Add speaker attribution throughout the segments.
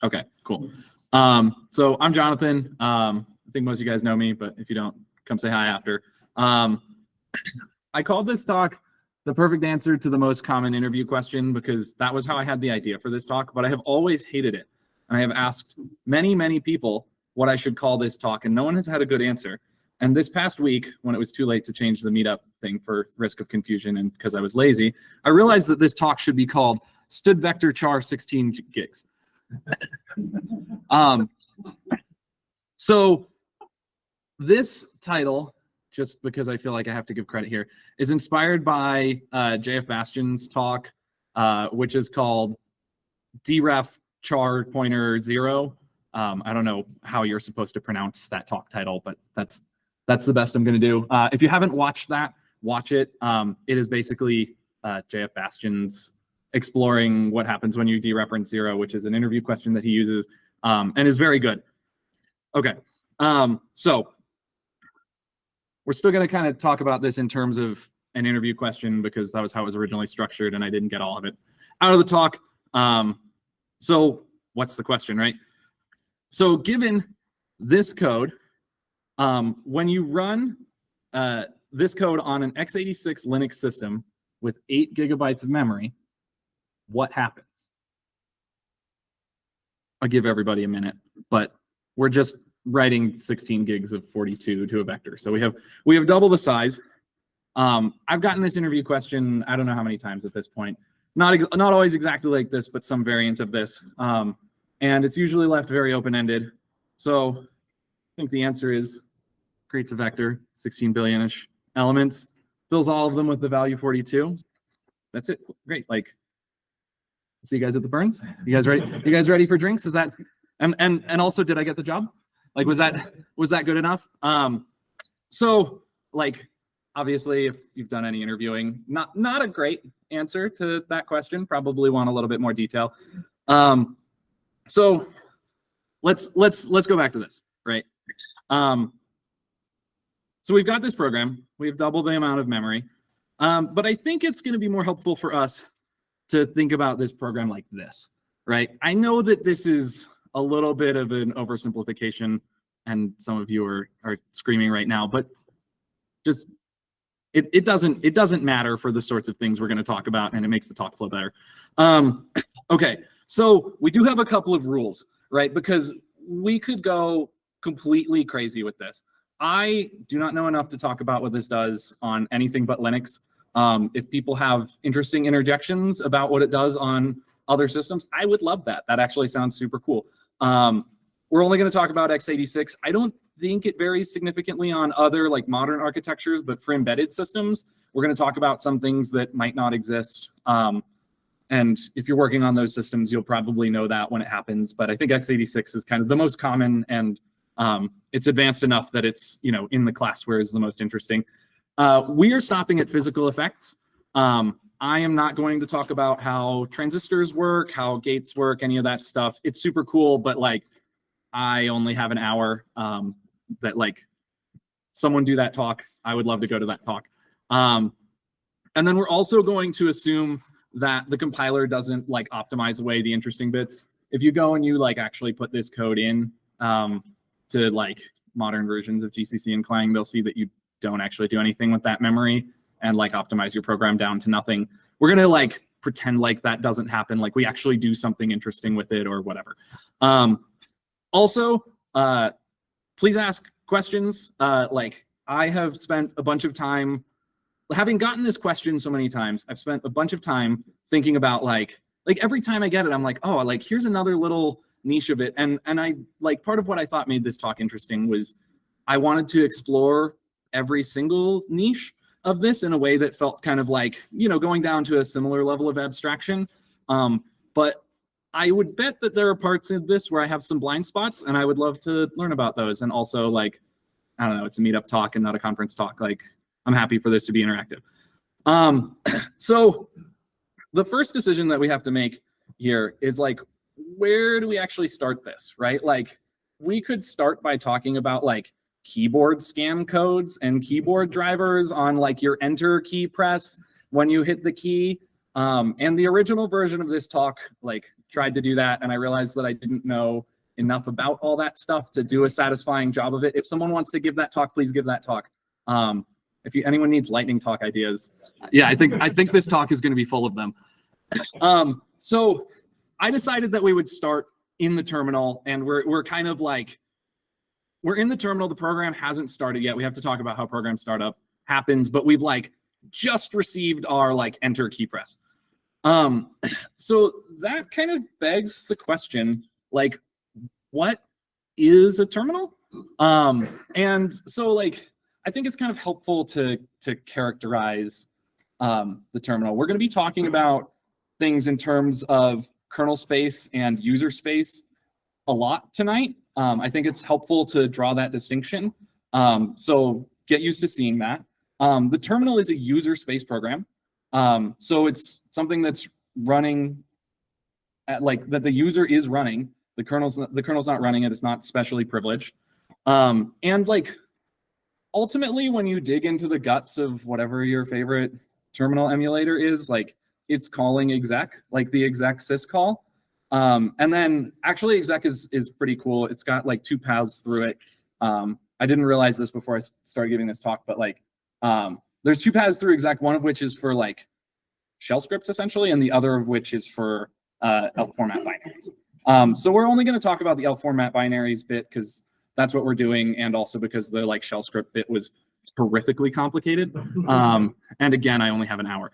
Speaker 1: Okay, cool. So I'm Jonathan. I think most of you guys know me, but if you don't, come say hi after. I called this talk the perfect answer to the most common interview question because that was how I had the idea for this talk, but I have always hated it. And I have asked many, many people what I should call this talk, and no one has had a good answer. And this past week, when it was too late to change the meetup thing for risk of confusion and because I was lazy, I realized that this talk should be called Stood Vector Char 16 Gigs. So this title, just because I feel like I have to give credit here, is inspired by JF Bastian's talk, which is called deref char pointer 0. I don't know how you're supposed to pronounce that talk title, but that's the best I'm going to do. If you haven't watched that, watch it. It is basically JF Bastian's exploring what happens when you dereference 0, which is an interview question that he uses, and is very good. Okay, so we're still going to kind of talk about this in terms of an interview question because that was how it was originally structured, and I didn't get all of it out of the talk. So what's the question, right? So given this code, when you run this code on an x86 Linux system with 8 GB of memory, what happens? I'll give everybody a minute, but we're just writing 16 gigs of 42 to a vector. So we have double the size. I've gotten this interview question, I don't know how many times at this point. Not always exactly like this, but some variant of this. And it's usually left very open-ended. So I think the answer is creates a vector, 16 billion-ish elements, fills all of them with the value 42. That's it. Great. Like, see you guys at the Burns. You guys ready? You guys ready for drinks? Is that and also, did I get the job? Like, was that good enough? So like, obviously, if you've done any interviewing, not a great answer to that question. Probably want a little bit more detail. So let's go back to this, right? So we've got this program. We have double the amount of memory, but I think it's going to be more helpful for us to think about this program like this, right? I know that this is a little bit of an oversimplification, and some of you are screaming right now, but just it doesn't matter for the sorts of things we're going to talk about, and it makes the talk flow better. Okay, so we do have a couple of rules, right? Because we could go completely crazy with this. I do not know enough to talk about what this does on anything but Linux. If people have interesting interjections about what it does on other systems, I would love that. That actually sounds super cool. We're only going to talk about x86. I don't think it varies significantly on other like modern architectures, but for embedded systems, we're going to talk about some things that might not exist. And if you're working on those systems, you'll probably know that when it happens. But I think x86 is kind of the most common, and it's advanced enough that it's, you know, in the class where is the most interesting. We are stopping at physical effects. I am not going to talk about how transistors work, how gates work, any of that stuff. It's super cool, but like, I only have an hour. That like, someone do that talk. I would love to go to that talk. And then we're also going to assume that the compiler doesn't like optimize away the interesting bits. If you go and you like actually put this code in to like modern versions of GCC and Clang, they'll see that you don't actually do anything with that memory and like optimize your program down to nothing. We're gonna like pretend like that doesn't happen, like we actually do something interesting with it or whatever. Also, please ask questions. Like I have spent a bunch of time, having gotten this question so many times, I've spent a bunch of time thinking about like every time I get it, I'm like, oh, like here's another little niche of it. And I like, part of what I thought made this talk interesting was I wanted to explore every single niche of this in a way that felt kind of like, you know, going down to a similar level of abstraction. But I would bet that there are parts of this where I have some blind spots, and I would love to learn about those. And also, like, I don't know, it's a meetup talk and not a conference talk. Like, I'm happy for this to be interactive. So the first decision that we have to make here is like, where do we actually start this, right? Like, we could start by talking about like keyboard scan codes and keyboard drivers on like your enter key press when you hit the key. And the original version of this talk like tried to do that, and I realized that I didn't know enough about all that stuff to do a satisfying job of it. If someone wants to give that talk, please give that talk. If anyone needs lightning talk ideas, yeah, I think this talk is going to be full of them. So I decided that we would start in the terminal, and we're kind of like, we're in the terminal. The program hasn't started yet. We have to talk about how program startup happens, but we've like just received our like enter key press. So that kind of begs the question, like, what is a terminal? And so like, I think it's kind of helpful to characterize the terminal. We're going to be talking about things in terms of kernel space and user space a lot tonight. I think it's helpful to draw that distinction. So get used to seeing that. The terminal is a user space program. So it's something that's running at like that the user is running. The kernel's not running it. It's not specially privileged. And like ultimately, when you dig into the guts of whatever your favorite terminal emulator is, like it's calling exec, like the exec syscall. And then actually exec is pretty cool. It's got like two paths through it. I didn't realize this before I started giving this talk, but like there's two paths through exec, one of which is for like shell scripts essentially, and the other of which is for ELF format binaries. So we're only going to talk about the ELF format binaries bit because that's what we're doing, and also because the like shell script bit was horrifically complicated. And again, I only have an hour.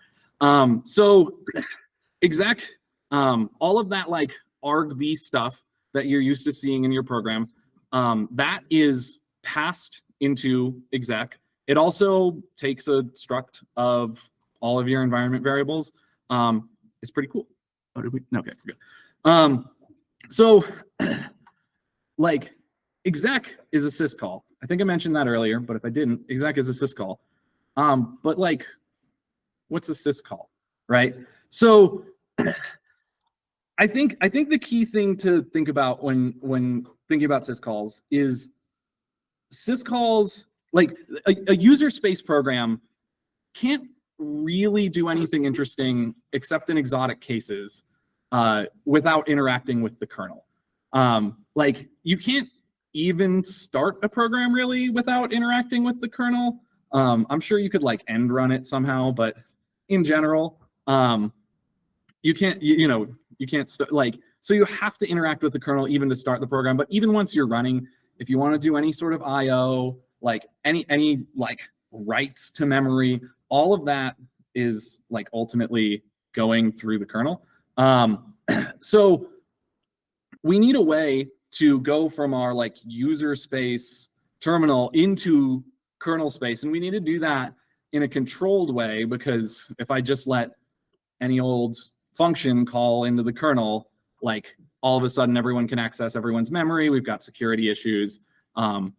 Speaker 1: So exec, all of that like argv stuff that you're used to seeing in your program, that is passed into exec. It also takes a struct of all of your environment variables. It's pretty cool. Oh, did we? Okay, we're good. So like exec is a syscall. I think I mentioned that earlier, but if I didn't, exec is a syscall. But like, what's a syscall, right? So I think the key thing to think about when thinking about syscalls is syscalls, like a user space program can't really do anything interesting except in exotic cases without interacting with the kernel. Like you can't even start a program really without interacting with the kernel. I'm sure you could like end run it somehow, but in general, you can't, you can't like, so you have to interact with the kernel even to start the program. But even once you're running, if you want to do any sort of IO, like any like writes to memory, all of that is like ultimately going through the kernel. So we need a way to go from our like user space terminal into kernel space, and we need to do that in a controlled way, because if I just let any old function call into the kernel, like all of a sudden everyone can access everyone's memory. We've got security issues.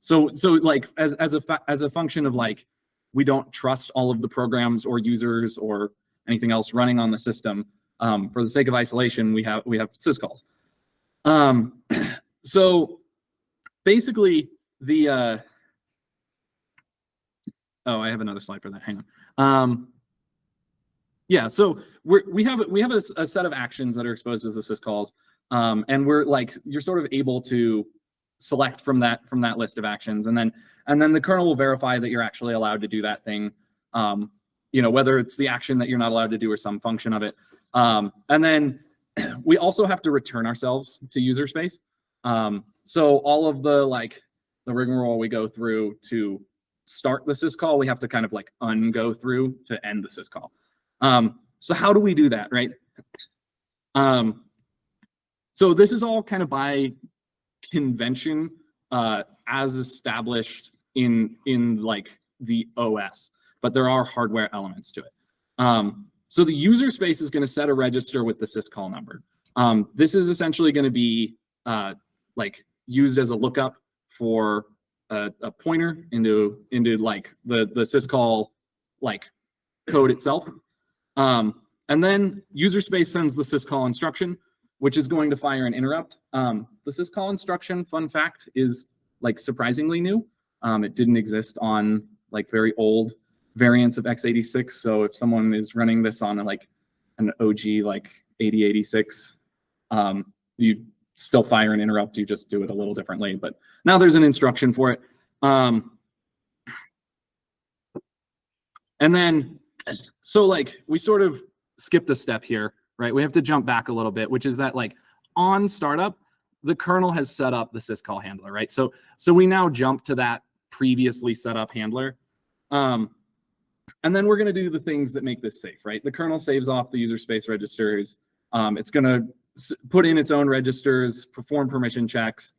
Speaker 1: So like as a function of like, we don't trust all of the programs or users or anything else running on the system. For the sake of isolation, we have syscalls. So basically the oh, I have another slide for that. Hang on. Yeah, so we have a set of actions that are exposed as the syscalls, and we're like, you're sort of able to select from that list of actions, and then the kernel will verify that you're actually allowed to do that thing, whether it's the action that you're not allowed to do or some function of it. And then we also have to return ourselves to user space. So all of the rigmarole we go through to start the syscall, we have to kind of like go through to end the syscall. So how do we do that, right? So this is all kind of by convention, as established in like the OS, but there are hardware elements to it. So the user space is going to set a register with the syscall number. This is essentially going to be like used as a lookup for a pointer into like the syscall like code itself. And then user space sends the syscall instruction, which is going to fire an interrupt. The syscall instruction, fun fact, is like surprisingly new. It didn't exist on like very old variants of x86. So if someone is running this on like an OG like 8086, You still fire and interrupt, you just do it a little differently, but now there's an instruction for it. And then, so like we sort of skipped a step here, right? We have to jump back a little bit, which is that like on startup, the kernel has set up the syscall handler, right? So we now jump to that previously set up handler. And then we're going to do the things that make this safe, right? The kernel saves off the user space registers. It's going to put in its own registers, perform permission checks.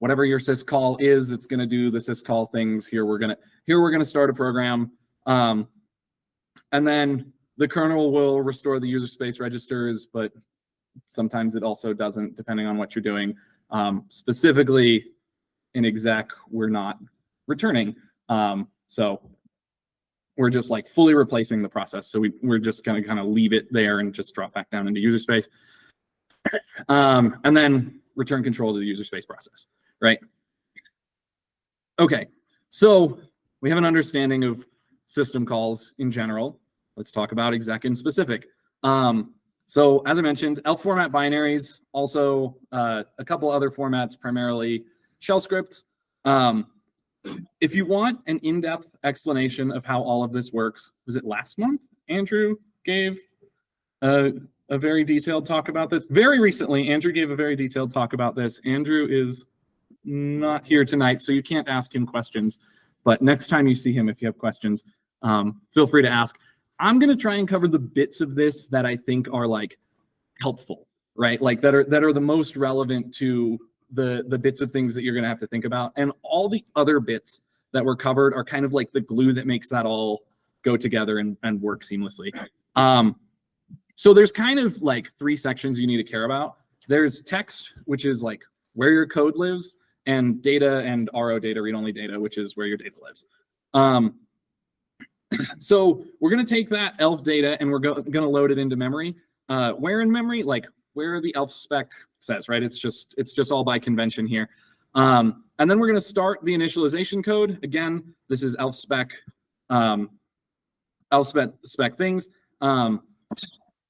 Speaker 1: Whatever your syscall is, it's going to do the syscall things. Here we're going to start a program. And then the kernel will restore the user space registers, but sometimes it also doesn't, depending on what you're doing. Specifically in exec, we're not returning. So we're just like fully replacing the process. So we're just going to kind of leave it there and just drop back down into user space. And then return control to the user space process, right? Okay, so we have an understanding of system calls in general. Let's talk about exec in specific. So as I mentioned, ELF format binaries, also a couple other formats, primarily shell scripts. If you want an in-depth explanation of how all of this works, was it last month Andrew gave a very detailed talk about this? Very recently, Andrew gave a very detailed talk about this. Andrew is not here tonight, so you can't ask him questions. But next time you see him, if you have questions, feel free to ask. I'm going to try and cover the bits of this that I think are like helpful, right? Like that are the most relevant to the bits of things that you're going to have to think about. And all the other bits that were covered are kind of like the glue that makes that all go together and work seamlessly. So there's kind of like three sections you need to care about. There's text, which is like where your code lives, and data and RO data, read-only data, which is where your data lives. So we're going to take that ELF data and we're going to load it into memory. Where in memory? Like where the ELF spec says, right? It's just all by convention here. And then we're going to start the initialization code. Again, this is ELF spec things.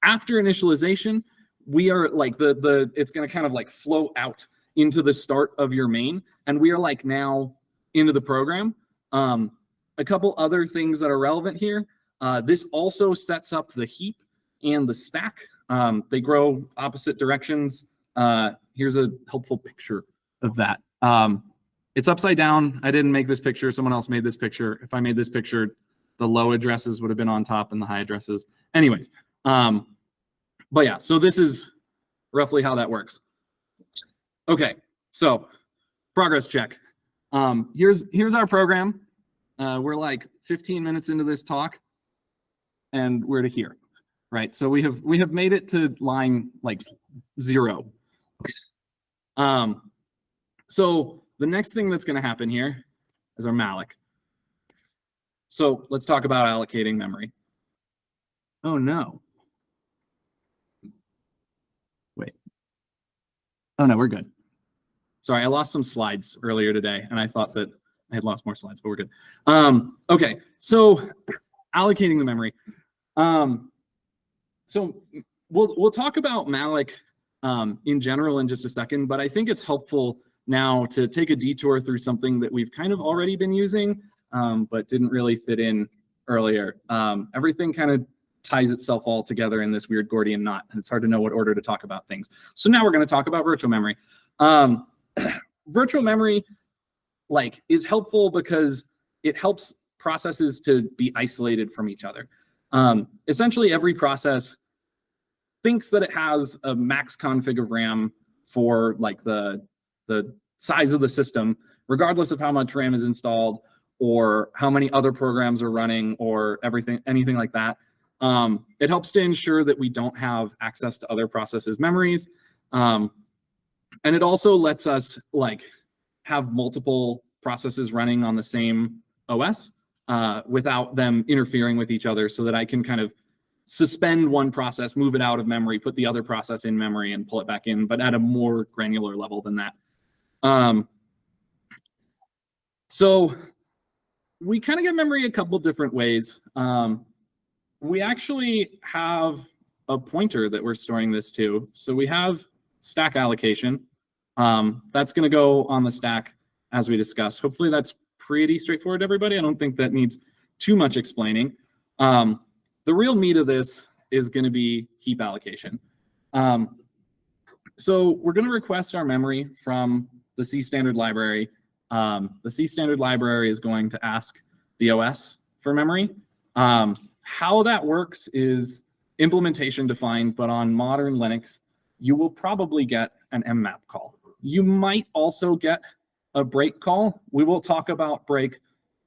Speaker 1: After initialization, we are like it's going to kind of like flow out into the start of your main, and we are like now into the program. A couple other things that are relevant here. This also sets up the heap and the stack. They grow opposite directions. Here's a helpful picture of that. It's upside down. I didn't make this picture. Someone else made this picture. If I made this picture, the low addresses would have been on top and the high addresses. Anyways, but yeah, so this is roughly how that works. Okay, so progress check. Here's our program. We're like 15 minutes into this talk, and we're to here, right? So we have made it to line like 0. So the next thing that's going to happen here is our malloc. So let's talk about allocating memory. Oh no. Wait. Oh no, we're good. Sorry, I lost some slides earlier today, and I thought that I had lost more slides, but we're good. Okay, so allocating the memory. So we'll talk about malloc in general in just a second, but I think it's helpful now to take a detour through something that we've kind of already been using, but didn't really fit in earlier. Everything kind of ties itself all together in this weird Gordian knot, and it's hard to know what order to talk about things. So now we're going to talk about virtual memory. Virtual memory is helpful because it helps processes to be isolated from each other. Essentially, every process thinks that it has a max config of RAM for like the size of the system, regardless of how much RAM is installed or how many other programs are running or anything like that. It helps to ensure that we don't have access to other processes' memories. And it also lets us have multiple processes running on the same OS without them interfering with each other, so that I can kind of suspend one process, move it out of memory, put the other process in memory and pull it back in, but at a more granular level than that. So we kind of get memory a couple different ways. We actually have a pointer that we're storing this to. So we have stack allocation. That's going to go on the stack as we discussed. Hopefully that's pretty straightforward to everybody. I don't think that needs too much explaining. The real meat of this is going to be heap allocation. So we're going to request our memory from the C standard library. The C standard library is going to ask the OS for memory. How that works is implementation defined, but on modern Linux, you will probably get an mmap call. You might also get a break call. We will talk about break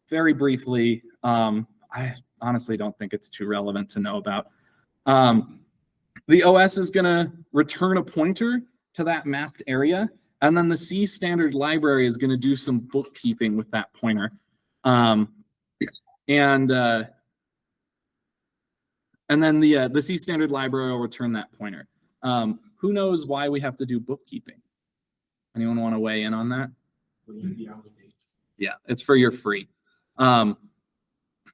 Speaker 1: very briefly. I honestly don't think it's too relevant to know about. The OS is going to return a pointer to that mapped area, and then the C standard library is going to do some bookkeeping with that pointer. And then the C standard library will return that pointer. Who knows why we have to do bookkeeping? Anyone want to weigh in on that? Yeah, it's for your free.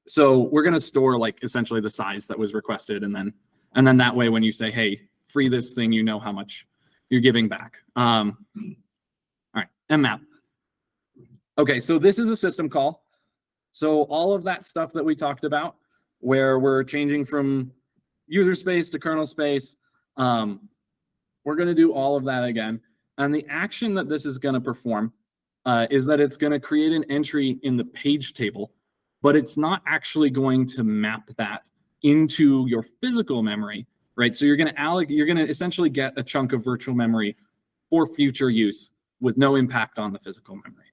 Speaker 1: So we're going to store like essentially the size that was requested, and then that way when you say, hey, free this thing, you know how much you're giving back. All right, mmap. Okay, so this is a system call. So all of that stuff that we talked about, where we're changing from user space to kernel space, we're going to do all of that again. And the action that this is going to perform is that it's going to create an entry in the page table, but it's not actually going to map that into your physical memory, right? So you're going to essentially get a chunk of virtual memory for future use with no impact on the physical memory.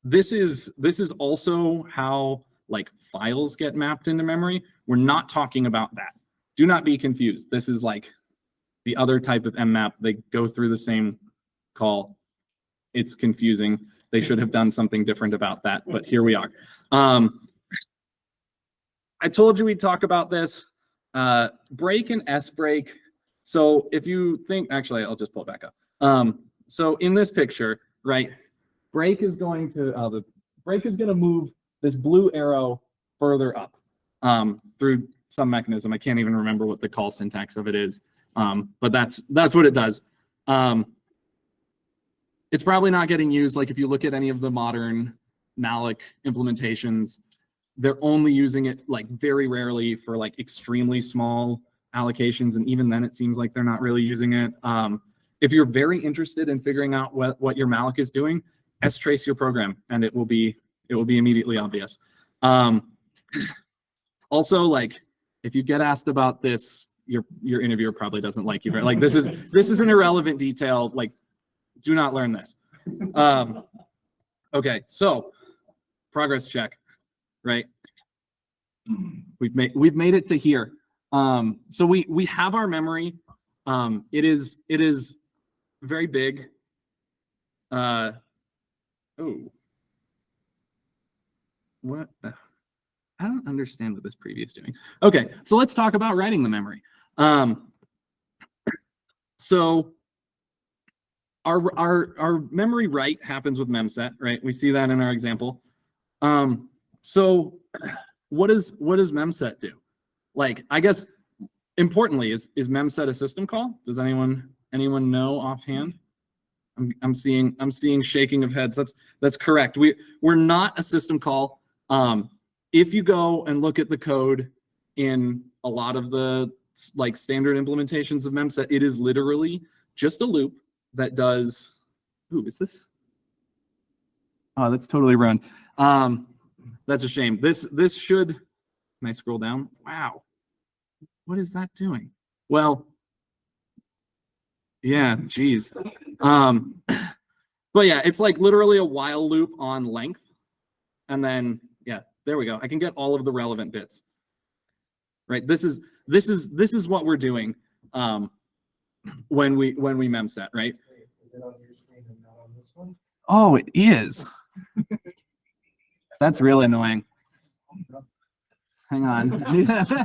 Speaker 1: This is also how like files get mapped into memory. We're not talking about that. Do not be confused. This is like the other type of mmap. They go through the same call. It's confusing. They should have done something different about that, but here we are. I told you we'd talk about this. Break and S-break. So if you think, actually, I'll just pull it back up. So in this picture, right, break is going to move this blue arrow further up through some mechanism. I can't even remember what the call syntax of it is, but that's what it does. It's probably not getting used. Like if you look at any of the modern malloc implementations, they're only using it like very rarely for like extremely small allocations, and even then it seems like they're not really using it. If you're very interested in figuring out what your malloc is doing, strace your program, and it will be immediately obvious. Also, like if you get asked about this, your interviewer probably doesn't like you. Right? Like this is an irrelevant detail. Like, do not learn this. Okay, so progress check. Right, we've made it to here. So we have our memory. It is very big. Oh, what? I don't understand what this preview is doing. Okay, so let's talk about writing the memory. So our memory write happens with memset, right? We see that in our example. So what does memset do? Like, I guess importantly, is memset a system call? Does anyone know offhand? I'm seeing shaking of heads. That's correct. We're not a system call. If you go and look at the code in a lot of the like standard implementations of memset, it is literally just a loop that does. Ooh, is this? Oh, that's totally ruined. That's a shame. This should. Can I scroll down? Wow, what is that doing? Well, yeah, geez. But yeah, it's like literally a while loop on length, and then yeah, there we go. I can get all of the relevant bits. Right. This is what we're doing when we memset. Right.
Speaker 2: Is it on your screen and not on this one?
Speaker 1: Oh, it is. That's really annoying. Hang on.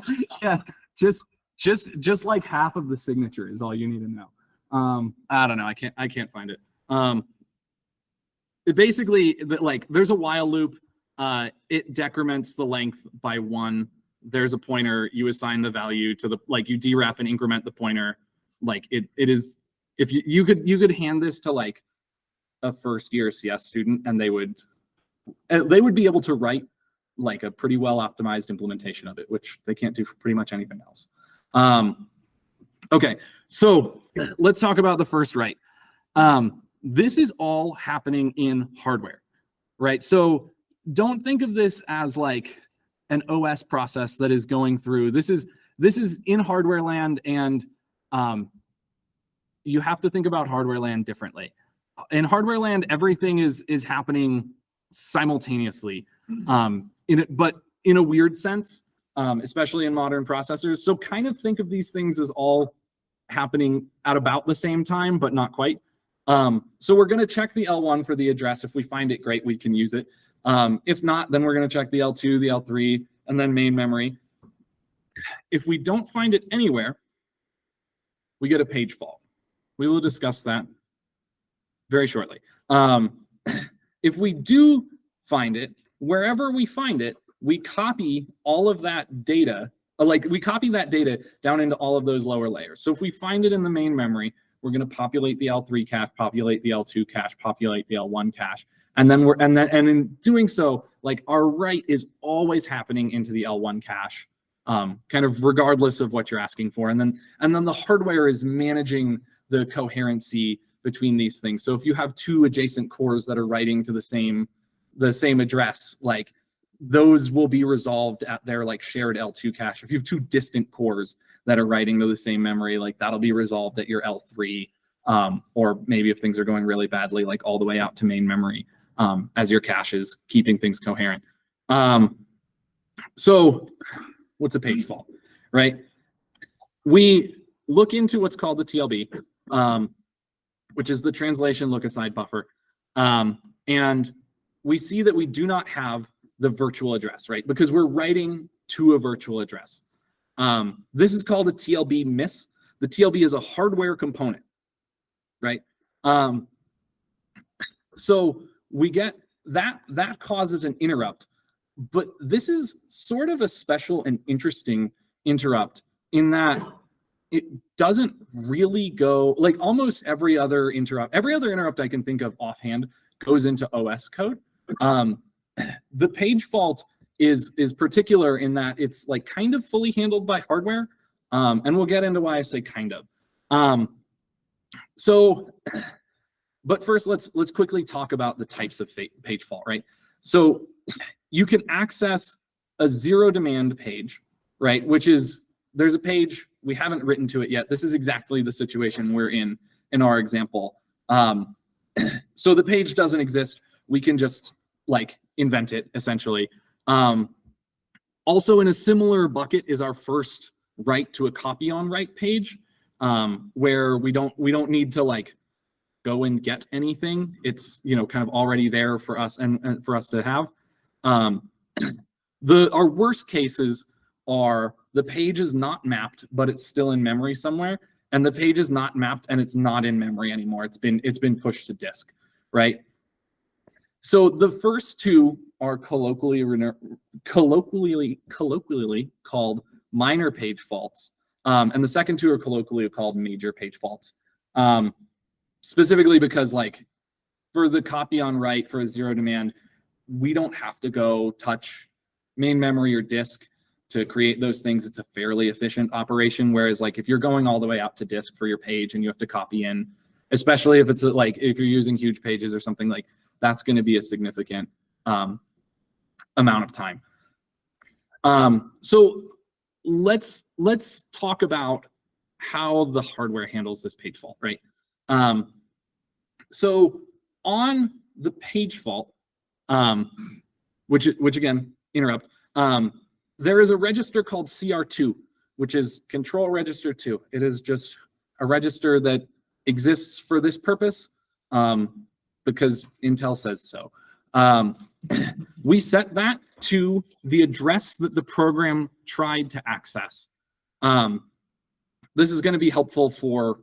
Speaker 1: Yeah, just like half of the signature is all you need to know. I don't know. I can't find it. It basically, like, there's a while loop. It decrements the length by 1 there's a pointer, you assign the value to the, like you deref and increment the pointer. Like it is, if you could hand this to like a first year CS student and they would be able to write like a pretty well optimized implementation of it, which they can't do for pretty much anything else. Okay, so let's talk about the first write. This is all happening in hardware, right? So don't think of this as like an OS process that is going through. This is in hardware land, and you have to think about hardware land differently. In hardware land, everything is happening simultaneously, but in a weird sense, especially in modern processors. So kind of think of these things as all happening at about the same time, but not quite. So we're going to check the L1 for the address. If we find it, great, we can use it. If not, then we're going to check the L2, the L3, and then main memory. If we don't find it anywhere, we get a page fault. We will discuss that very shortly. If we do find it, wherever we find it, we copy all of that data, we copy that data down into all of those lower layers. So if we find it in the main memory, we're going to populate the L3 cache, populate the L2 cache, populate the L1 cache, and then and in doing so, like our write is always happening into the L1 cache, kind of regardless of what you're asking for, and then the hardware is managing the coherency between these things. So if you have two adjacent cores that are writing to the same address, like those will be resolved at their like shared L2 cache. If you have two distant cores that are writing to the same memory, like that'll be resolved at your L3, or maybe if things are going really badly, like all the way out to main memory, as your cache is keeping things coherent. So what's a page fault, right? We look into what's called the TLB, which is the translation look aside buffer. And we see that we do not have the virtual address, right? Because we're writing to a virtual address. This is called a TLB miss. The TLB is a hardware component, right? So we get that causes an interrupt, but this is sort of a special and interesting interrupt in that it doesn't really go, like almost every other interrupt I can think of offhand goes into OS code. The page fault is particular in that it's like kind of fully handled by hardware, and we'll get into why I say kind of. But first, let's quickly talk about the types of page fault, right? So you can access a zero demand page, right? Which is, there's a page, we haven't written to it yet. This is exactly the situation we're in our example. So the page doesn't exist. We can just like invent it essentially. Also in a similar bucket is our first write to a copy on write page, where we don't need to like go and get anything. It's, you know, kind of already there for us and for us to have. Our worst cases are the page is not mapped, but it's still in memory somewhere, and the page is not mapped and it's not in memory anymore. It's been pushed to disk, right? So the first two are colloquially called minor page faults, and the second two are colloquially called major page faults. Specifically because, like, for the copy on write for a zero demand, we don't have to go touch main memory or disk to create those things. It's a fairly efficient operation. Whereas, like, if you're going all the way out to disk for your page and you have to copy in, especially if it's like if you're using huge pages or something, like that's going to be a significant amount of time. So let's talk about how the hardware handles this page fault, right? So on the page fault, which again, interrupt, there is a register called CR2, which is control register 2. It is just a register that exists for this purpose, because Intel says so. We set that to the address that the program tried to access. This is going to be helpful for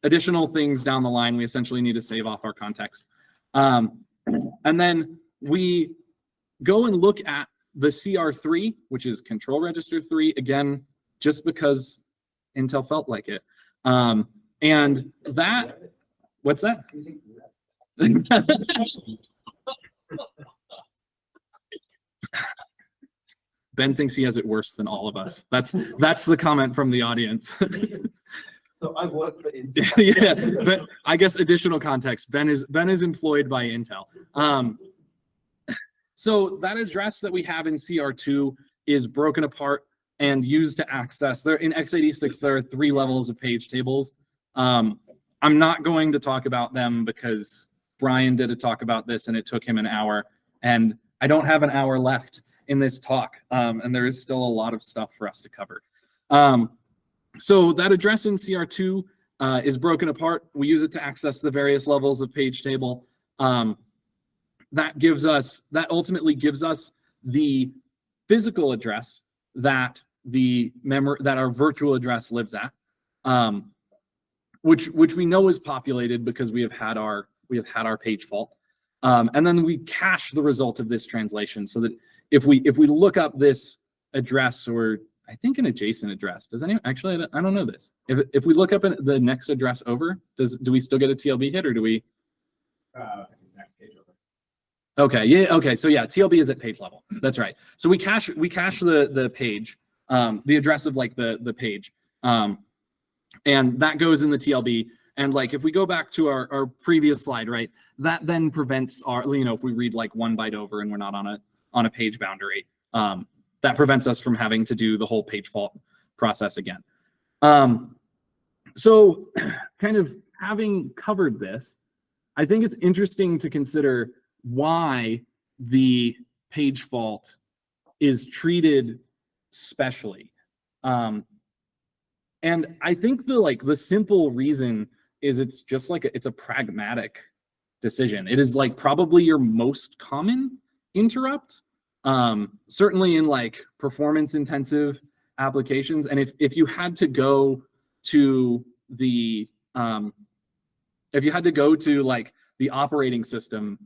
Speaker 1: additional things down the line. We essentially need to save off our context. And then we go and look at the CR3, which is control register 3, again, just because Intel felt like it. And that, what's that? Ben thinks he has it worse than all of us. That's the comment from the audience.
Speaker 2: So I work for Intel.
Speaker 1: Yeah, but I guess additional context. Ben is employed by Intel. So that address that we have in CR2 is broken apart and used to access. There in x86 there are 3 levels of page tables. I'm not going to talk about them because Brian did a talk about this and it took him an hour, and I don't have an hour left in this talk, and there is still a lot of stuff for us to cover. So that address in CR2 is broken apart. We use it to access the various levels of page table. That ultimately gives us the physical address that our virtual address lives at, which we know is populated because we have had our page fault. And then we cache the result of this translation so that if we look up this address, or I think an adjacent address, does anyone actually, I don't know this. If we look up the next address over, do we still get a TLB hit, or do we?
Speaker 3: It's next page over.
Speaker 1: Okay, yeah, okay, so yeah, TLB is at page level. That's right. So we cache the page, the address of like the page, and that goes in the TLB. And like if we go back to our previous slide, right, that then prevents our, if we read like 1 byte over and we're not on a page boundary, that prevents us from having to do the whole page fault process again. So kind of having covered this, I think it's interesting to consider why the page fault is treated specially. And I think the simple reason is it's just like it's a pragmatic decision. It is like probably your most common interrupt, certainly in like performance intensive applications. And if you had to go to the like the operating system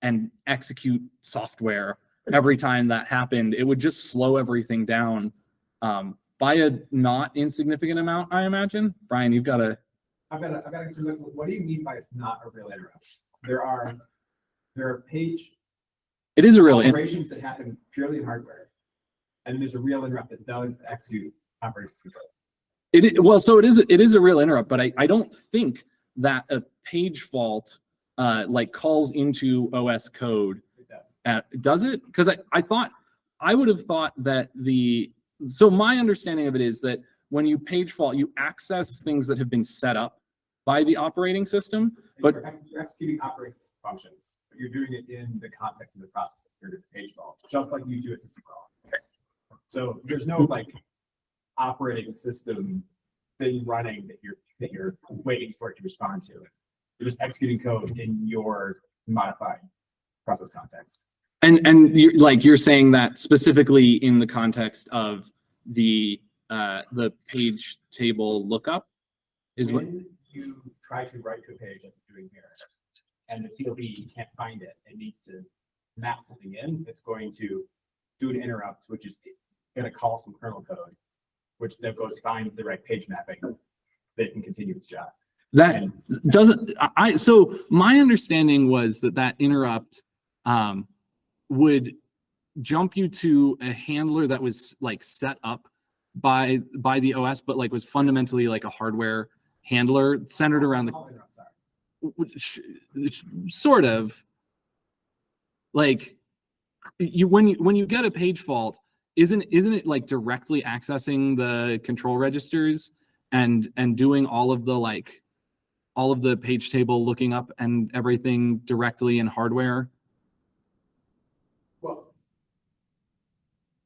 Speaker 1: and execute software every time that happened, it would just slow everything down by a not insignificant amount, I imagine. Brian, you've got to.
Speaker 3: I've got to look. What do you mean by it's not a real interrupt? There are page.
Speaker 1: It is a real
Speaker 3: operations that happen purely in hardware, and there's a real interrupt that does execute operating system.
Speaker 1: It is a real interrupt, but I don't think that a page fault like calls into OS code.
Speaker 3: It does.
Speaker 1: Does it? Because I would have thought that so my understanding of it is that when you page fault, you access things that have been set up by the operating system, but
Speaker 3: you're executing operating functions, but you're doing it in the context of the process that triggered the page fault, just like you do a system call. So there's no like operating system thing running that you're waiting for it to respond to. You're just executing code in your modified process context.
Speaker 1: And you're saying that specifically in the context of the page table lookup is
Speaker 3: when
Speaker 1: what
Speaker 3: you try to write to a page like you're doing here, and the TLB can't find it, it needs to map something in. It's going to do an interrupt, which is going to call some kernel code, which then finds the right page mapping that can continue its job.
Speaker 1: That doesn't. So my understanding was that interrupt would jump you to a handler that was like set up by the OS, but like was fundamentally like a hardware handler centered around sort of like when you get a page fault, isn't it like directly accessing the control registers and doing all of the page table looking up and everything directly in hardware?
Speaker 3: Well,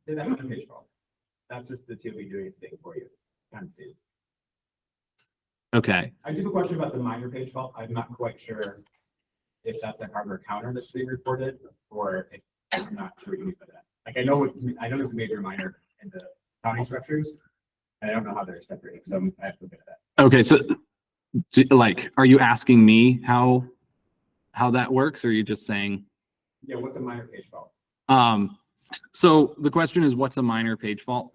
Speaker 3: that's not a page fault. That's just the TLB doing its thing for you. Kind of sees.
Speaker 1: Okay.
Speaker 3: I do have a question about the minor page fault. I'm not quite sure if that's a hardware counter that's being reported, or if I'm not sure what you mean by that. Like I know there's a major and minor in the counting structures, and I don't know how they're separated, so I have to look at that.
Speaker 1: Okay, so like, are you asking me how that works, or are you just saying?
Speaker 3: Yeah, what's a minor page fault?
Speaker 1: So the question is, what's a minor page fault?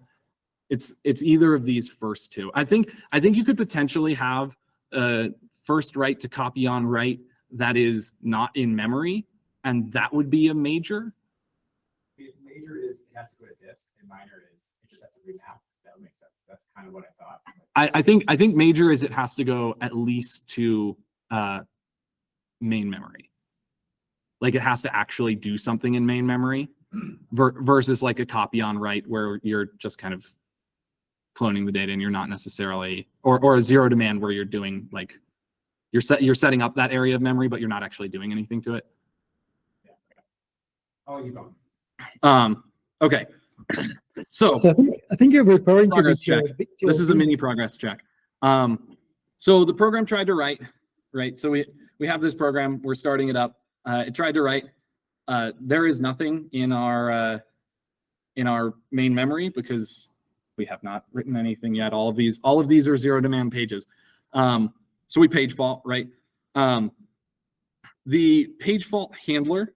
Speaker 1: It's either of these first two. I think you could potentially have a first write to copy on write that is not in memory, and that would be a major.
Speaker 3: If major is it has to go to disk, and minor is it just has to remap. That would make sense. That's kind of what I thought.
Speaker 1: I think major is it has to go at least to main memory. Like it has to actually do something in main memory versus like a copy on write where you're just kind of cloning the data and you're not necessarily, or a zero demand where you're doing like you're setting up that area of memory, but you're not actually doing anything to it.
Speaker 3: Yeah. Oh, you don't.
Speaker 1: Okay. So
Speaker 4: I think you're referring to
Speaker 1: progress
Speaker 4: this.
Speaker 1: check. This is a mini progress check. So the program tried to write, right? So we have this program, we're starting it up. It tried to write. There is nothing in our main memory because we have not written anything yet. All of these are zero demand pages. So we page fault, right? The page fault handler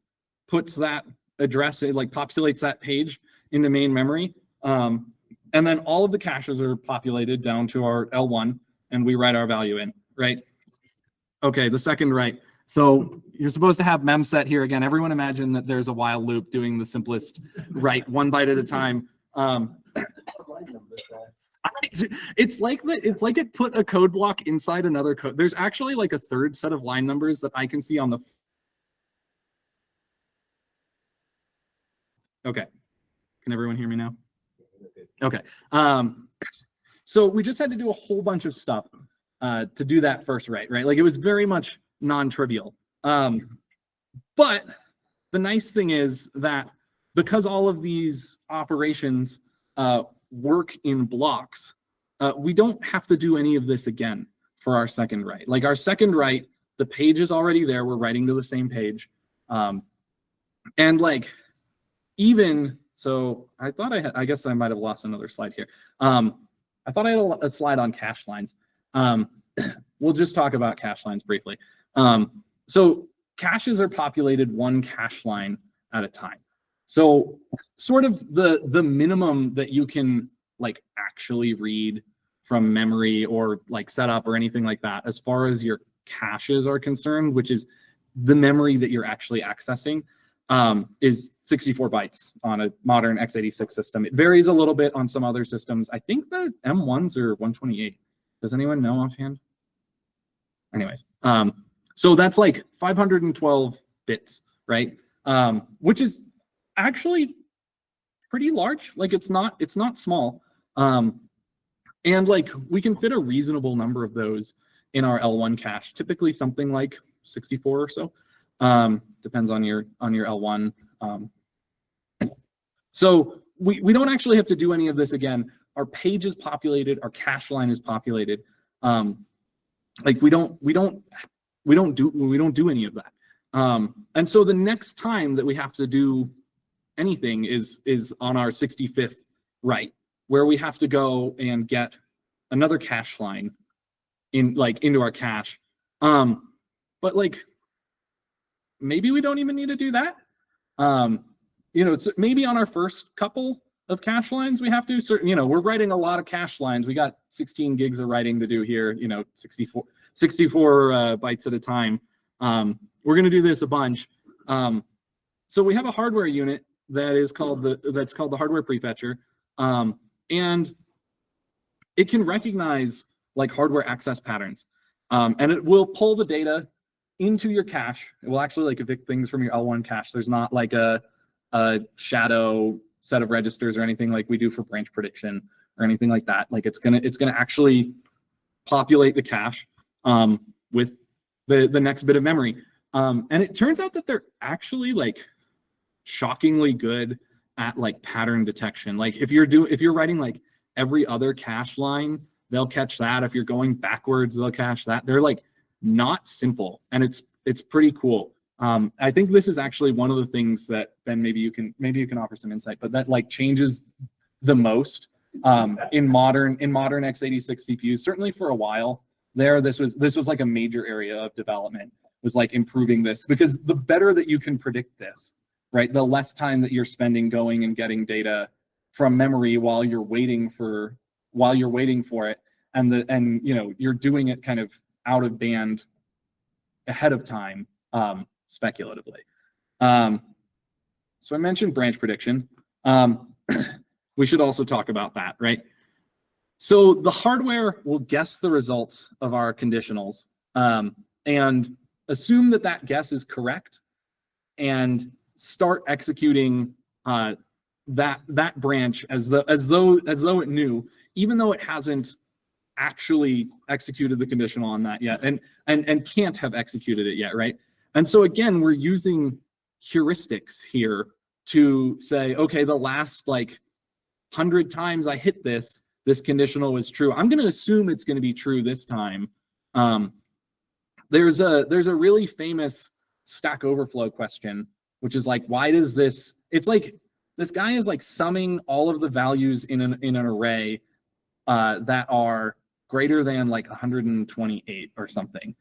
Speaker 1: puts that address, it like populates that page into main memory. And then all of the caches are populated down to our L1 and we write our value in, right? Okay, the second write. So you're supposed to have mem set here again. Everyone imagine that there's a while loop doing the simplest write one byte at a time. It's like it put a code block inside another code. There's actually like a third set of line numbers that I can see on the. Okay, can everyone hear me now? Okay. So we just had to do a whole bunch of stuff to do that first write, right? Like it was very much non-trivial. But the nice thing is that because all of these operations work in blocks, we don't have to do any of this again for our second write. Like our second write, the page is already there. We're writing to the same page. And like, even, so I thought I guess I might've lost another slide here. I thought I had a slide on cache lines. We'll just talk about cache lines briefly. So caches are populated one cache line at a time. So sort of the minimum that you can like actually read from memory or like set up or anything like that, as far as your caches are concerned, which is the memory that you're actually accessing, is 64 bytes on a modern x86 system. It varies a little bit on some other systems. I think the M1s are 128. Does anyone know offhand? Anyways, so that's like 512 bits, right? Which is actually pretty large. Like it's not small. And like we can fit a reasonable number of those in our L1 cache, typically something like 64 or so. Depends on your L1. So we don't actually have to do any of this again. Our page is populated, our cache line is populated. Like we don't do any of that. And so the next time that we have to do anything is on our 65th write, where we have to go and get another cache line into our cache. But like maybe we don't even need to do that. It's maybe on our first couple of cache lines we have to, we're writing a lot of cache lines. We got 16 gigs of writing to do here, 64 bytes at a time. We're going to do this a bunch. So we have a hardware unit that is called the hardware prefetcher. And it can recognize like hardware access patterns. And it will pull the data into your cache. It will actually like evict things from your L1 cache. There's not like a shadow set of registers or anything like we do for branch prediction or anything like that. Like it's gonna actually populate the cache with the next bit of memory. And it turns out that they're actually like shockingly good at like pattern detection. Like if you're writing like every other cache line, they'll catch that. If you're going backwards, they'll catch that. They're like not simple, and it's pretty cool. I think this is actually one of the things that Ben, maybe you can offer some insight, but that like changes the most in modern x86 CPUs. Certainly for a while there, this was like a major area of development, was like improving this, because the better that you can predict this, right? The less time that you're spending going and getting data from memory while you're waiting for it, and you're doing it kind of out of band ahead of time, speculatively. So I mentioned branch prediction. We should also talk about that, right? So the hardware will guess the results of our conditionals, and assume that guess is correct, and start executing that branch as though it knew, even though it hasn't actually executed the conditional on that yet, and can't have executed it yet, right? And so again, we're using heuristics here to say, okay, the last like 100 times I hit this conditional was true. I'm going to assume it's going to be true this time. There's a really famous Stack Overflow question, which is like, why does this? It's like this guy is like summing all of the values in an array that are greater than like 128 or something,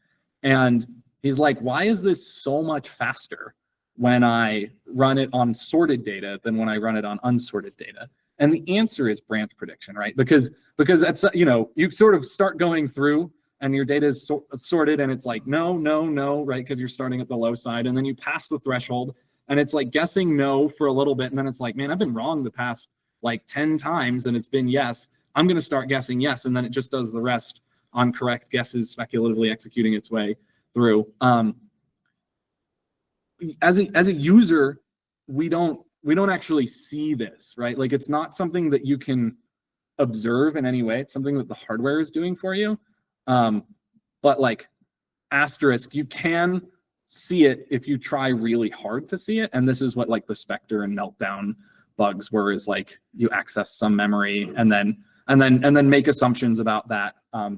Speaker 1: and he's like, why is this so much faster when I run it on sorted data than when I run it on unsorted data? And the answer is branch prediction, right? Because that's, you sort of start going through and your data is sorted and it's like, no, right? Because you're starting at the low side, and then you pass the threshold and it's like guessing no for a little bit. And then it's like, man, I've been wrong the past like 10 times and it's been yes. I'm going to start guessing yes. And then it just does the rest on correct guesses, speculatively executing its way through. As a user, we don't actually see this, right? Like, it's not something that you can observe in any way. It's something that the hardware is doing for you. But like asterisk, you can see it if you try really hard to see it. And this is what like the Spectre and Meltdown bugs were, is like you access some memory and then make assumptions about that.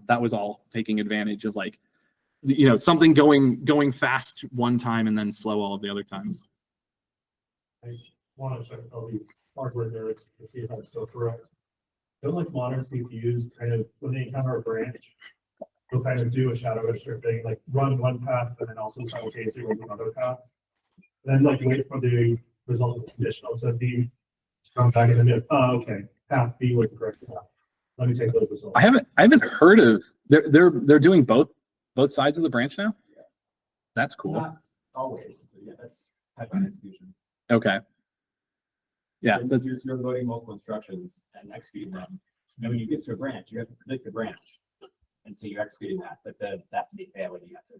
Speaker 1: That was all taking advantage of like, something going fast one time and then slow all of the other times.
Speaker 5: I want to check all these hardware nodes and see if I'm still correct. Don't like modern CPUs kind of, when they encounter a branch, they'll kind of do a shadow register thing, like run one path and then also simultaneously run another path. Then like wait for the result of the conditional. So B come back in the middle. Oh, okay. Path B was the correct path. Let me take those results.
Speaker 1: I haven't heard of they're doing both sides of the branch now.
Speaker 3: Yeah.
Speaker 1: That's cool.
Speaker 3: Not always, but yeah, that's pipeline execution.
Speaker 1: Okay. Yeah,
Speaker 3: That's you're loading multiple instructions and executing them. And when you get to a branch, you have to predict the branch, and so you're executing that. But that to be fair when you have to.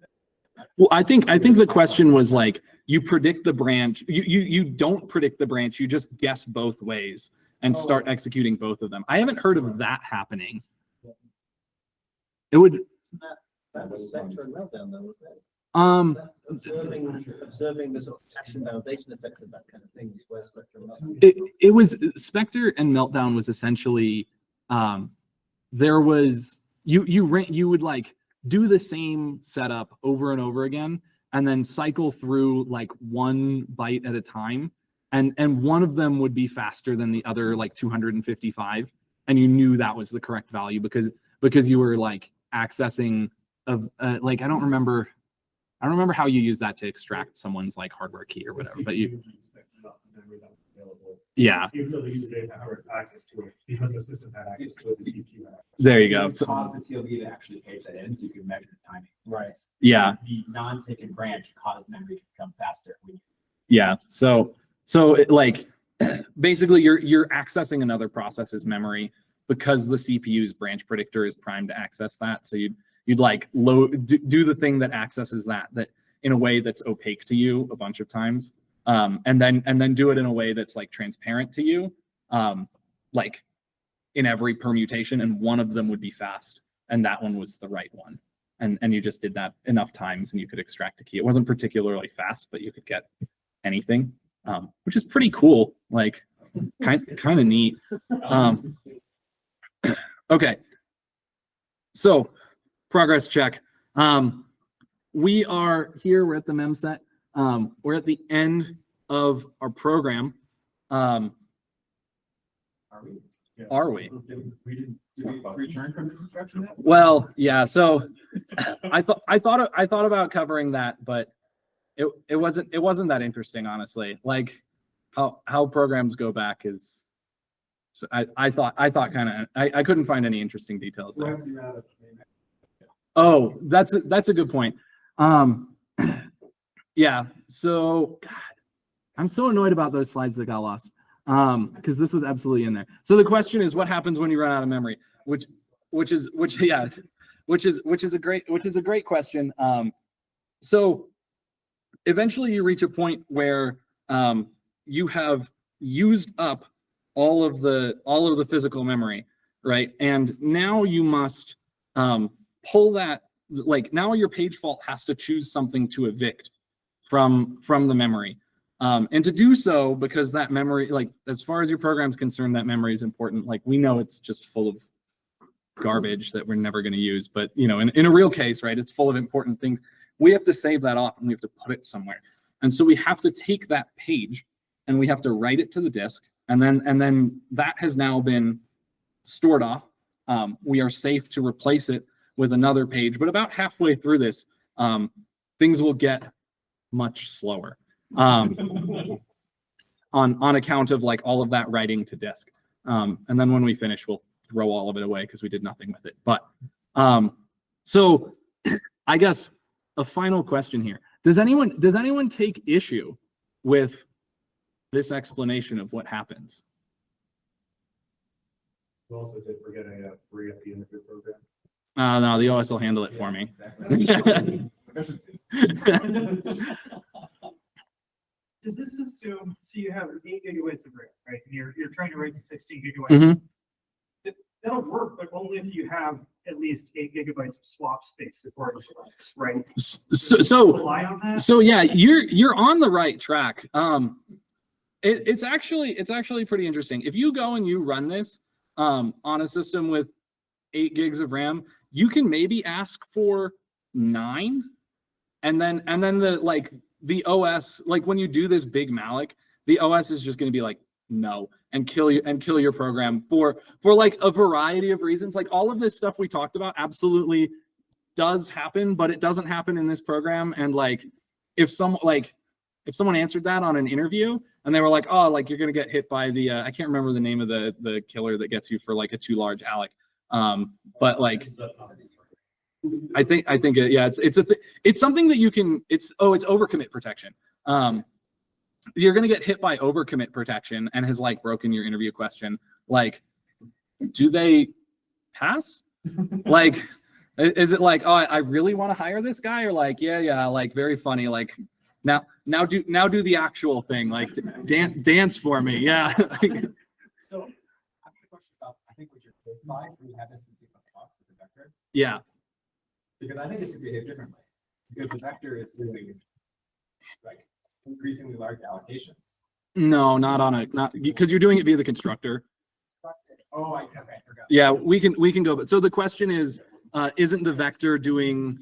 Speaker 1: well, I think the question was like, you predict the branch. You don't predict the branch. You just guess both ways and start executing both of them. I haven't heard of that happening. It would.
Speaker 2: That was Spectre and Meltdown, though, wasn't it? Observing the sort of action validation effects of that kind of thing is where Spectre and Meltdown.
Speaker 1: It was Spectre and Meltdown was essentially there was you would like do the same setup over and over again and then cycle through like one byte at a time, and one of them would be faster than the other like 255, and you knew that was the correct value because you were like accessing of like I don't remember how you use that to extract someone's like hardware key or whatever, but you yeah.
Speaker 5: Even though the user didn't have access to it, because the system had access to it, the CPU had access.
Speaker 1: There you go.
Speaker 3: So, cause the TLB to actually page that in, so you can measure the timing.
Speaker 2: Right.
Speaker 1: Yeah.
Speaker 3: The non-taken branch caused memory to become faster.
Speaker 1: Yeah. So it, like basically you're accessing another process's memory because the CPU's branch predictor is primed to access that. So you'd like do the thing that accesses that in a way that's opaque to you a bunch of times. And then do it in a way that's like transparent to you, like in every permutation, and one of them would be fast, and that one was the right one. And you just did that enough times and you could extract a key. It wasn't particularly fast, but you could get anything, which is pretty cool, like kind of neat. Okay, so progress check. We are here, we're at the mem set. We're at the end of our program.
Speaker 3: Are we?
Speaker 5: Yeah.
Speaker 1: Are we?
Speaker 3: Did we return from this instruction yet?
Speaker 1: Well, yeah. So I thought about covering that, but it wasn't that interesting, honestly. Like how programs go back is. So I thought I couldn't find any interesting details there. Oh, that's a good point. Yeah. So God, I'm so annoyed about those slides that got lost. Because this was absolutely in there. So the question is, what happens when you run out of memory? Which is a great question. So eventually you reach a point where you have used up all of the physical memory, right? And now you must pull that, like now your page fault has to choose something to evict from the memory. And to do so, because that memory, like as far as your program's concerned, that memory is important. Like we know it's just full of garbage that we're never going to use, but you know, in a real case, right, it's full of important things. We have to save that off and we have to put it somewhere. And so we have to take that page and we have to write it to the disk. And then that has now been stored off. We are safe to replace it with another page, but about halfway through this, things will get much slower. On account of like all of that writing to disk. And then when we finish, we'll throw all of it away because we did nothing with it. But so I guess a final question here. Does anyone take issue with this explanation of what happens?
Speaker 5: We also did forget a free at the end of your program.
Speaker 1: No, the OS will handle it for me.
Speaker 3: Exactly. Efficiency.
Speaker 6: Does this assume, so you have 8 gigabytes of RAM, right? And you're trying to write to 16 gigabytes.
Speaker 1: Mhm.
Speaker 6: That'll work, but only if you have at least 8 gigabytes of swap space before it works, right?
Speaker 1: So
Speaker 6: Rely on that?
Speaker 1: So yeah, you're on the right track. It's actually pretty interesting. If you go and you run this on a system with 8 gigs of RAM, you can maybe ask for 9, and then the OS, like when you do this big malloc, the OS is just going to be like no and kill your program for like a variety of reasons. Like all of this stuff we talked about absolutely does happen, but it doesn't happen in this program. And like if someone answered that on an interview and they were like, oh, like you're gonna get hit by the I can't remember the name of the killer that gets you for like a too large alloc, but like I think it's something that you can, it's overcommit protection. You're gonna get hit by overcommit protection and has like broken your interview question. Like, do they pass? Like, is it like, oh, I really want to hire this guy, or like, yeah, like very funny, like now do the actual thing, like dance for me, yeah.
Speaker 3: So, I have a question about, I think with your code slide, we have this in C++ with the vector,
Speaker 1: Yeah.
Speaker 3: because I think it should behave differently. Because the vector is doing like increasingly large allocations.
Speaker 1: No, not because you're doing it via the constructor.
Speaker 3: Oh, I forgot.
Speaker 1: Yeah, we can go, but so the question is, isn't the vector doing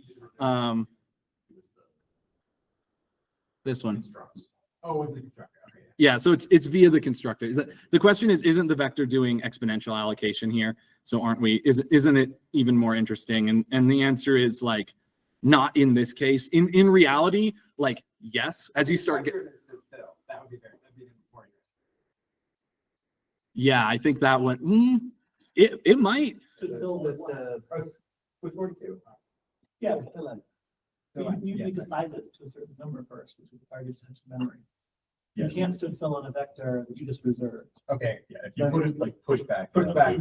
Speaker 1: this one?
Speaker 3: Oh, was the constructor? Okay.
Speaker 1: Yeah, so it's via the constructor. The question is, isn't the vector doing exponential allocation here? So isn't it even more interesting? And the answer is like, not in this case. In reality, like yes, as you start getting.
Speaker 3: That would be more interesting.
Speaker 1: Yeah, I think that one. It might.
Speaker 2: To fill with the,
Speaker 3: With 42.
Speaker 6: Yeah,
Speaker 2: fill in.
Speaker 6: you need to size it to a certain number first, which is the target sense memory. You can't still fill in a vector that you just reserved.
Speaker 3: Okay, yeah, if you put it like pushback.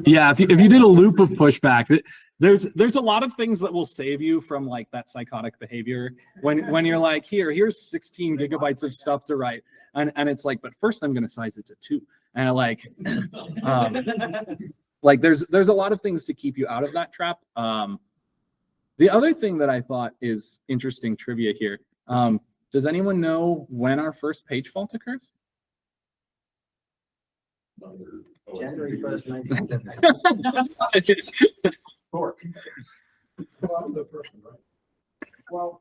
Speaker 1: Yeah, if you did a loop of pushback, there's a lot of things that will save you from like that psychotic behavior when you're like, here's 16 gigabytes of stuff to write, and it's like, but first I'm gonna size it to 2, and like like there's a lot of things to keep you out of that trap. The other thing that I thought is interesting trivia here. Does anyone know when our first page fault occurs?
Speaker 2: January 1st, 19.
Speaker 7: Well,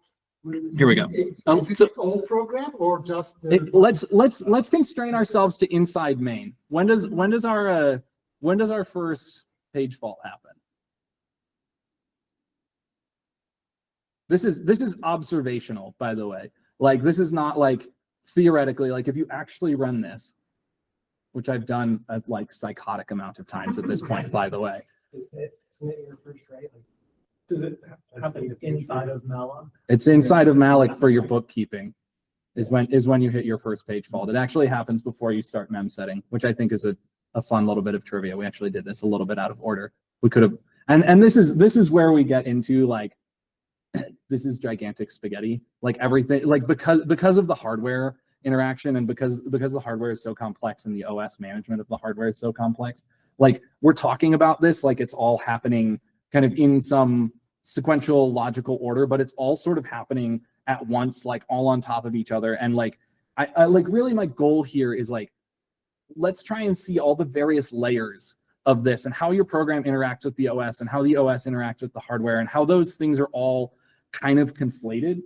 Speaker 1: Here we go.
Speaker 7: Is it
Speaker 1: So-
Speaker 7: the old program or just? the-
Speaker 1: Let's constrain ourselves to inside main. When does our first page fault happen? This is observational, by the way. Like this is not like theoretically, like if you actually run this, which I've done a like psychotic amount of times at this point, by the way.
Speaker 2: Isn't it your first right? Like,
Speaker 6: Does it happen inside of malloc?
Speaker 1: It's inside of malloc for your bookkeeping is when you hit your first page fault. It actually happens before you start mem setting, which I think is a fun little bit of trivia. We actually did this a little bit out of order. We could have, and this is where we get into like, this is gigantic spaghetti, like everything, like because of the hardware interaction and because the hardware is so complex and the OS management of the hardware is so complex, like we're talking about this like it's all happening kind of in some sequential logical order, but it's all sort of happening at once, like all on top of each other. And like I like really my goal here is like, let's try and see all the various layers of this and how your program interacts with the OS and how the OS interacts with the hardware and how those things are all kind of conflated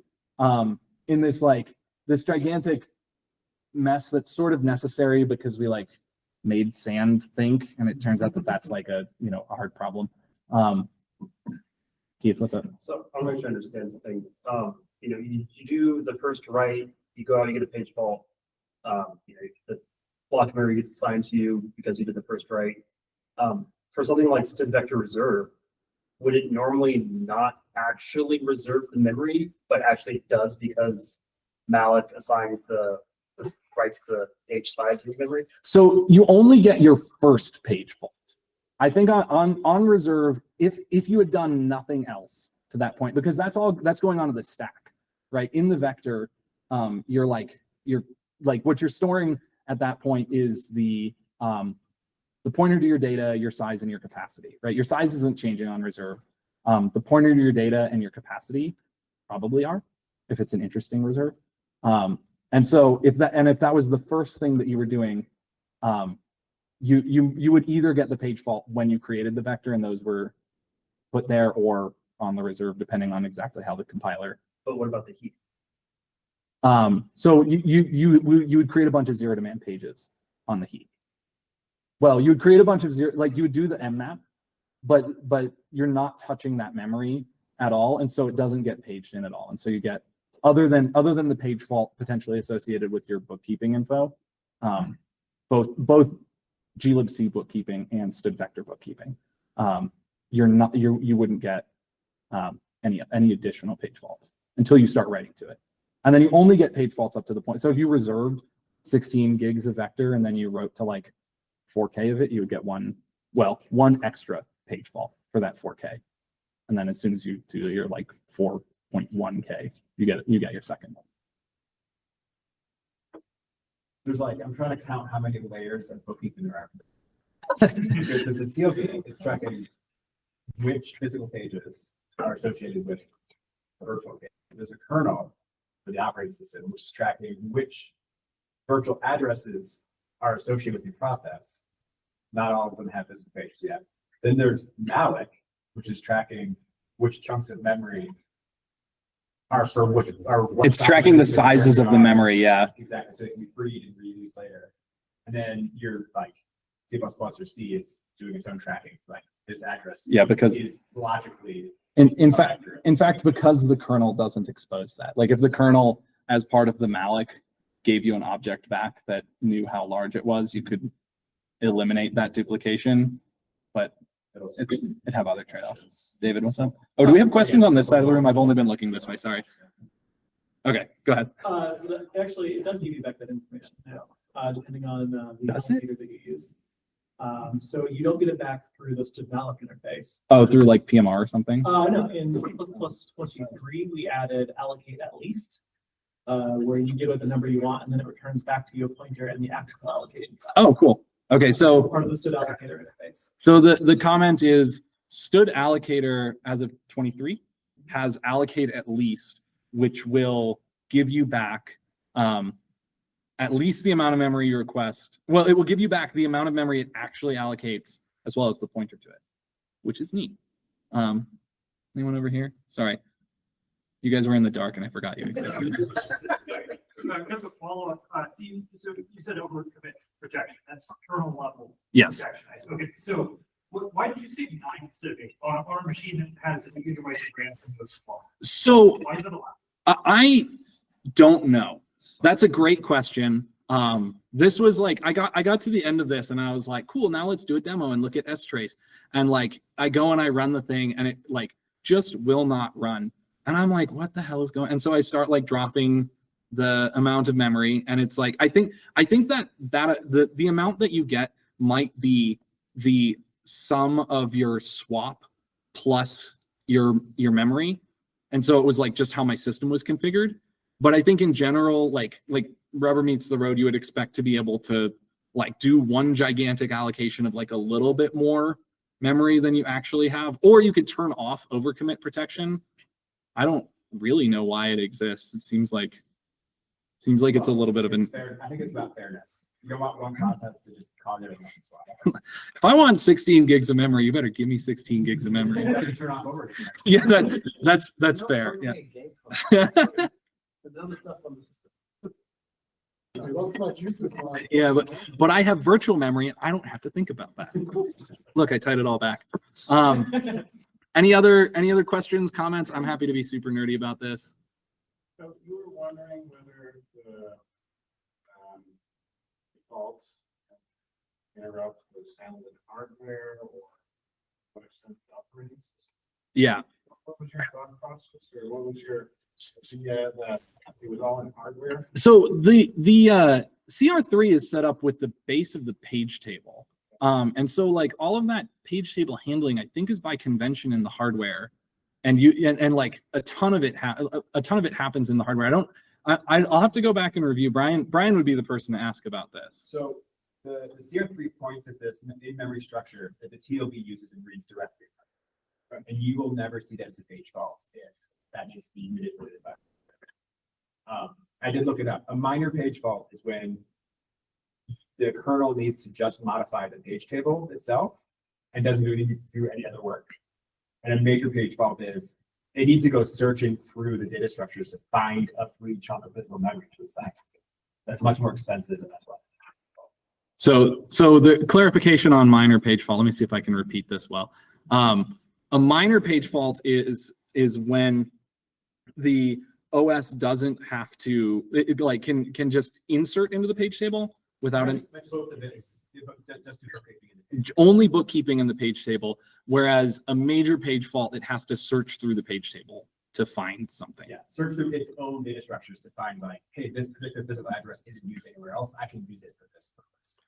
Speaker 1: in this like this gigantic mess that's sort of necessary because we like made sand think, and it turns out that that's like a a hard problem. Keith, what's up?
Speaker 8: So I'm going to understand something. You do the first write, you go out and get a page fault. The block of memory gets assigned to you because you did the first write. For something like std vector reserve, would it normally not actually reserve the memory, but actually it does because malloc assigns writes the page size of the memory?
Speaker 1: So you only get your first page fault. I think on reserve, if you had done nothing else to that point, because that's going onto the stack, right? In the vector, you're like what you're storing at that point is the pointer to your data, your size, and your capacity, right? Your size isn't changing on reserve. The pointer to your data and your capacity probably are, if it's an interesting reserve. And so if that was the first thing that you were doing, you would either get the page fault when you created the vector and those were put there, or on the reserve, depending on exactly how the compiler.
Speaker 8: But what about the heap?
Speaker 1: So you would create a bunch of zero demand pages on the heap. Well, you would create a bunch of zero, like you would do the mmap, but you're not touching that memory at all, and so it doesn't get paged in at all. And so you get other than the page fault potentially associated with your bookkeeping info, both glibc bookkeeping and std vector bookkeeping, you wouldn't get any additional page faults until you start writing to it. And then you only get page faults up to the point. So if you reserved 16 gigs of vector and then you wrote to like 4K of it, you would get one extra page fault for that 4K. And then as soon as you do your like 4.1K, you get your second one.
Speaker 3: There's like, I'm trying to count how many layers of bookkeeping there are. Because the TLB, it's tracking which physical pages are associated with the virtual page. There's a kernel for the operating system, which is tracking which virtual addresses are associated with your process. Not all of them have physical pages yet. Then there's malloc, which is tracking which chunks of memory are for which are.
Speaker 1: It's tracking the sizes of the memory, yeah.
Speaker 3: Exactly, so it can be freed and reused later. And then your like C++ or C is doing its own tracking, like this address.
Speaker 1: Yeah, because
Speaker 3: is logically.
Speaker 1: In fact, because the kernel doesn't expose that. Like if the kernel, as part of the malloc, gave you an object back that knew how large it was, you could eliminate that duplication, but it'd have other trade-offs. David, what's up? Oh, do we have questions on this side of the room? I've only been looking this way, sorry. Okay, go ahead.
Speaker 6: So actually, it does give you back that information now, depending on the
Speaker 1: Does it?
Speaker 6: allocator that you use. So you don't get it back through the std malloc interface.
Speaker 1: Oh, through like PMR or something?
Speaker 6: No, in C++ 23, we added allocate at least, where you give it the number you want, and then it returns back to you a pointer and the actual allocation size.
Speaker 1: Oh, cool. Okay,
Speaker 6: It's
Speaker 1: so
Speaker 6: part of the std allocator interface.
Speaker 1: So the comment is std allocator as of 23 has allocate at least, which will give you back at least the amount of memory you request. Well, it will give you back the amount of memory it actually allocates as well as the pointer to it, which is neat. Anyone over here? Sorry. You guys were in the dark and I forgot you existed.
Speaker 9: Kind of a follow-up. So you said overcommit protection. That's kernel level
Speaker 1: Yes.
Speaker 9: protection. Okay, so why did you say 9 instead of 8 on a machine that has a gigabyte of RAM from those small?
Speaker 1: So
Speaker 9: Why is that allowed?
Speaker 1: I don't know. That's a great question. This was like, I got to the end of this and I was like, cool, now let's do a demo and look at strace. And like, I go and I run the thing and it like just will not run. And I'm like, what the hell is going on? And so I start like dropping the amount of memory. And it's like, I think that the amount that you get might be the sum of your swap plus your memory. And so it was like just how my system was configured. But I think in general, like rubber meets the road, you would expect to be able to like do one gigantic allocation of like a little bit more memory than you actually have, or you could turn off overcommit protection. I don't really know why it exists. It seems like it's a little bit of an.
Speaker 3: I think it's about fairness. You don't want one process to just cause everything else to swap.
Speaker 1: If I want 16 gigs of memory, you better give me 16 gigs of memory.
Speaker 3: You have to turn off over.
Speaker 1: Yeah, that's fair. Yeah.
Speaker 2: The other stuff on the system.
Speaker 7: I love what you could find.
Speaker 1: Yeah, but I have virtual memory and I don't have to think about that. Look, I tied it all back. Any other questions, comments? I'm happy to be super nerdy about this.
Speaker 5: So you were wondering whether the defaults interrupt was handled in hardware or what extent the operating system?
Speaker 1: Yeah.
Speaker 5: What was your thought process, or what was your idea that it was all in hardware?
Speaker 1: So the CR3 is set up with the base of the page table. And so like all of that page table handling, I think, is by convention in the hardware. And like a ton of it happens in the hardware. I'll have to go back and review. Brian would be the person to ask about this.
Speaker 3: So the CR3 points at this in-memory structure that the TLB uses and reads directly. And you will never see that as a page fault if that needs to be manipulated by. I did look it up. A minor page fault is when the kernel needs to just modify the page table itself and doesn't do any other work. And a major page fault is it needs to go searching through the data structures to find a free chunk of physical memory to assign. That's much more expensive, and that's why.
Speaker 1: So the clarification on minor page fault, let me see if I can repeat this well. A minor page fault is when the OS doesn't have to, it like can just insert into the page table without only bookkeeping in the page table, whereas a major page fault, it has to search through the page table to find something.
Speaker 3: Yeah, search through its own data structures to find like, hey, this particular physical address isn't used anywhere else. I can use it for this purpose.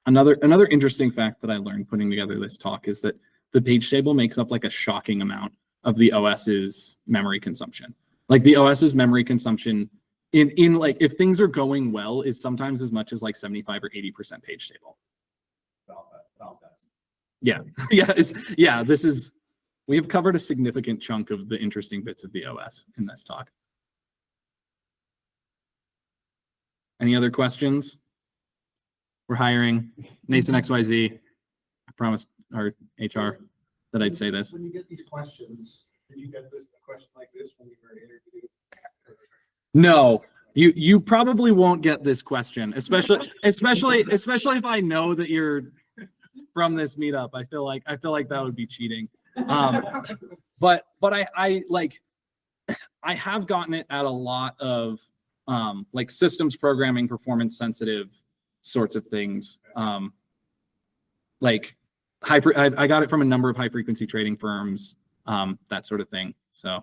Speaker 1: Another interesting fact that I learned putting together this talk is that the page table makes up like a shocking amount of the OS's memory consumption. Like the OS's memory consumption in like if things are going well is sometimes as much as like 75 or 80% page table. Yeah, we have covered a significant chunk of the interesting bits of the OS in this talk. Any other questions? We're hiring Mason XYZ. I promised our HR that I'd say this.
Speaker 7: When you get these questions, did you get a question like this when you were interviewed?
Speaker 1: No, you probably won't get this question, especially if I know that you're from this meetup. I feel like that would be cheating. But I like I have gotten it at a lot of like systems programming, performance sensitive sorts of things. Like I got it from a number of high frequency trading firms, that sort of thing. So.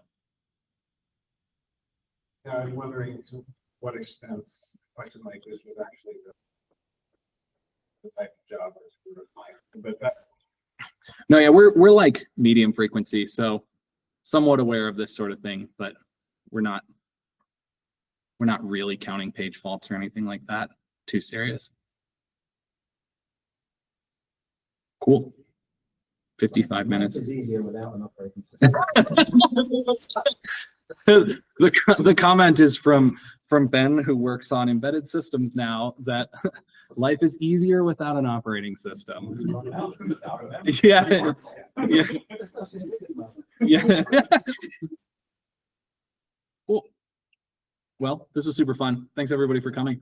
Speaker 5: Now, I'm wondering to what extent a question like this was actually the type of job that we were applying. But that.
Speaker 1: No, yeah, we're like medium frequency, so somewhat aware of this sort of thing, but we're not really counting page faults or anything like that. Too serious. Cool. 55 minutes.
Speaker 2: It's easier without an operating system.
Speaker 1: The comment is from Ben, who works on embedded systems now, that life is easier without an operating system. Yeah. Yeah. Yeah. Cool. Well, this was super fun. Thanks everybody for coming.